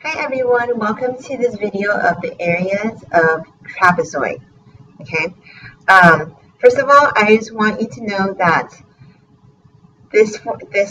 Hi everyone, welcome to this video of the areas of trapezoid. Okay. First of all, I just want you to know that this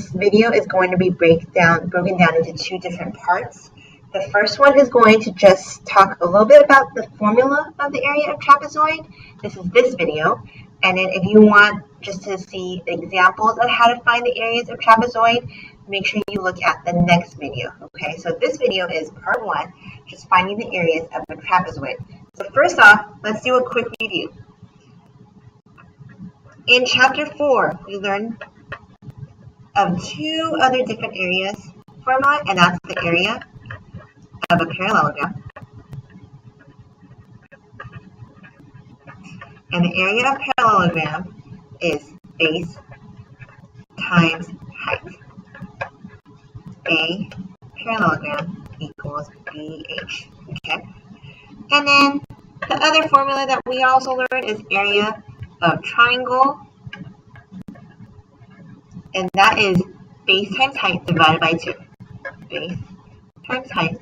video is going to be broken down into two different parts. The first one is going to just talk a little bit about the formula of the area of trapezoid. This is this video. And then if you want just to see examples of how to find the areas of trapezoid, make sure you look at the next video. Okay, so this video is part one, just finding the areas of a trapezoid. So first off, let's do a quick review. In chapter 4, we learned of two other different areas formula, and that's the area of a parallelogram and the area of parallelogram is base times height. A parallelogram equals BH. Okay, and then the other formula that we also learned is area of triangle, and that is base times height divided by 2. Base times height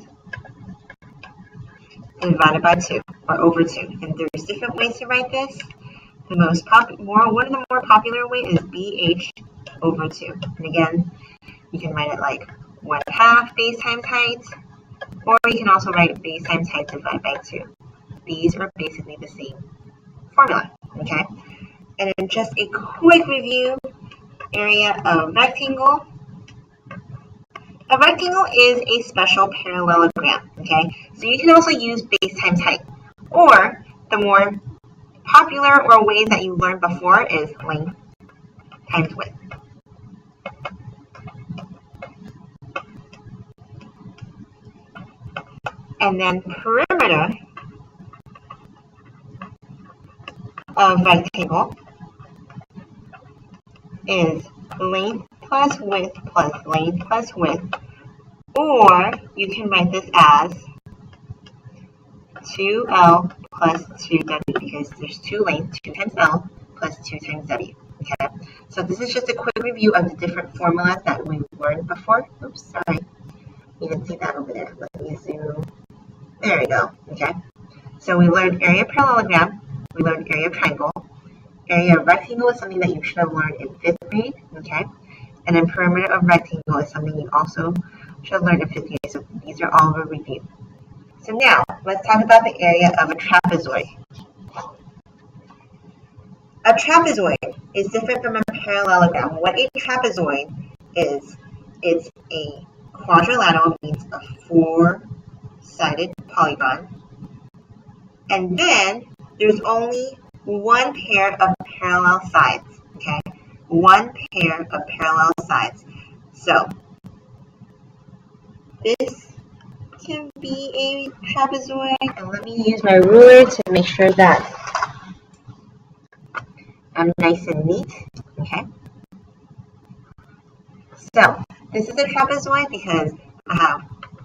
divided by 2, or over 2. And there's different ways to write this. One of the more popular way is BH over 2. And again, you can write it like 1/2 base times height, or you can also write base times height divided by 2. These are basically the same formula, okay? And then just a quick review, area of rectangle. A rectangle is a special parallelogram, okay? So you can also use base times height, or the more popular or ways that you learned before is length times width. And then perimeter of rectangle is length plus width plus length plus width, or you can write this as 2L plus 2W, because there's 2 length, 2 times L plus 2 times W. Okay, so this is just a quick review of the different formulas that we learned before. Oops, sorry, you didn't see that over there. Let me zoom. There we go. Okay, so we learned area of parallelogram, we learned area of triangle. Area of rectangle is something that you should have learned in 5th grade, okay? And then perimeter of rectangle is something you also should have learned in 5th grade. So these are all a review. So now, let's talk about the area of a trapezoid. A trapezoid is different from a parallelogram. What a trapezoid is, it's a quadrilateral, means a 4-sided polygon. And then there's only one pair of parallel sides, okay? One pair of parallel sides. So this can be a trapezoid, and let me use my ruler to make sure that I'm nice and neat, okay? So this is a trapezoid because I have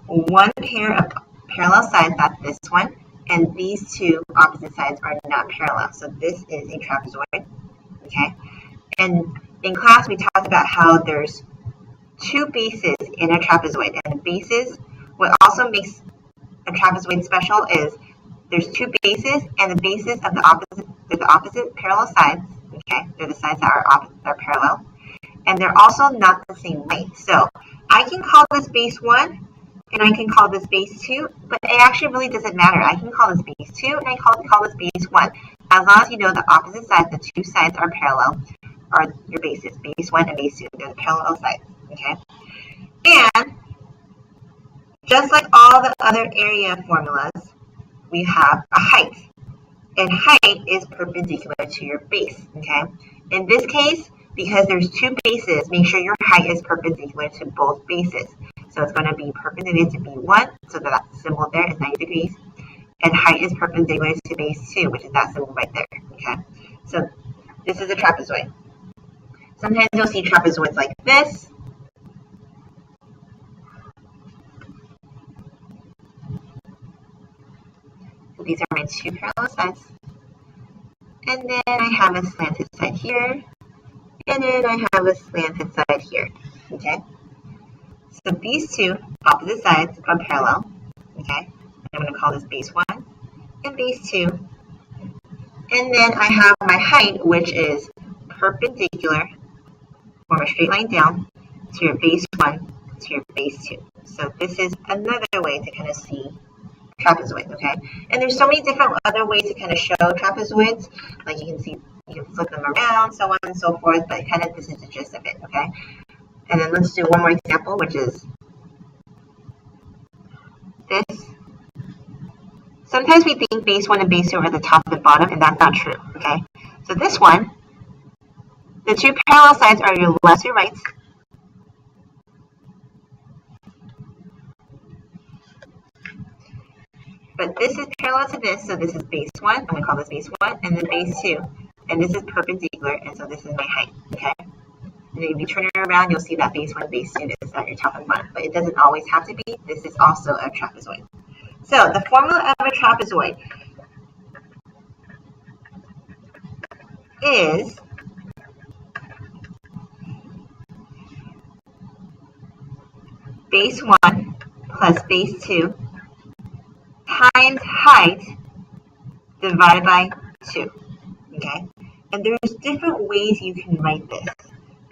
one pair of parallel sides, that's this one, and these two opposite sides are not parallel. So this is a trapezoid, okay? And in class, we talked about how there's 2 bases in a trapezoid. And the bases, what also makes a trapezoid special is there's 2 bases, and the bases of the opposite parallel sides, okay? They're the sides that are parallel. And they're also not the same length. So I can call this base 1, and I can call this base 2, but it actually really doesn't matter. I can call this base 2, and I can call this base 1. As long as you know the opposite sides, the 2 sides are parallel, are your bases, base 1 and base 2. They're the parallel sides, okay? And just like all the other area formulas, we have a height. And height is perpendicular to your base, okay? In this case, because there's 2 bases, make sure your height is perpendicular to both bases. So it's going to be perpendicular to B1, so that symbol there is 90 degrees. And height is perpendicular to base 2, which is that symbol right there, okay? So this is a trapezoid. Sometimes you'll see trapezoids like this. So these are my 2 parallel sides. And then I have a slanted side here. And then I have a slanted side here, okay? So these 2 opposite sides are parallel. okay? I'm going to call this base 1 and base 2. And then I have my height, which is perpendicular, form a straight line down to your base 1 to your base 2. So this is another way to kind of see trapezoid, okay? And there's so many different other ways to kind of show trapezoids. Like you can see, you can flip them around, so on and so forth, but kind of this is the gist of it, okay? And then let's do one more example, which is this. Sometimes we think base 1 and base 2 are the top and bottom, and that's not true, okay? So this one, the two parallel sides are your lefts and rights. But this is parallel to this, so this is base 1, I'm going to call this base 1, and then base 2. And this is perpendicular, and so this is my height, okay? And then if you turn it around, you'll see that base 1 and base 2 is at your top and bottom. But it doesn't always have to be. This is also a trapezoid. So the formula of a trapezoid is base 1 plus base 2 times height divided by 2, okay? And there's different ways you can write this.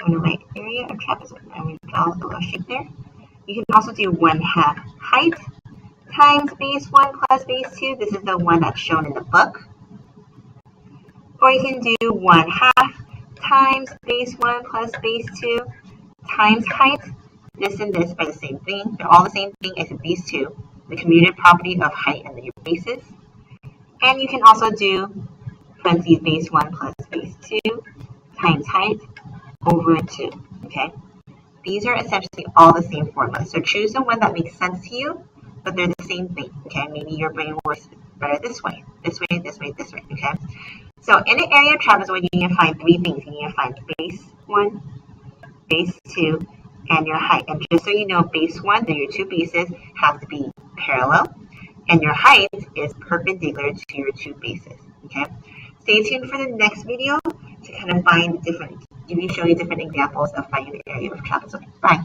I'm going to write area of trapezoid. I'm going to draw a little shape there. You can also do 1/2 height times base 1 plus base 2. This is the one that's shown in the book. Or you can do 1/2 times base 1 plus base 2 times height. This and this are the same thing. They're all the same thing except these two, the commutative property of height and your bases. And you can also do parentheses base 1 plus base 2 times height over 2, okay? These are essentially all the same formula. So choose the one that makes sense to you, but they're the same thing, okay? Maybe your brain works better this way, this way, this way, this way, okay? So in an area of trapezoid, you need to find 3 things. You need to find base 1, base 2, and your height. And just so you know, base 1, then your two bases have to be parallel, and your height is perpendicular to your two bases, okay? Stay tuned for the next video to kind of find different, show you different examples of finding the area of trapezoid. Bye.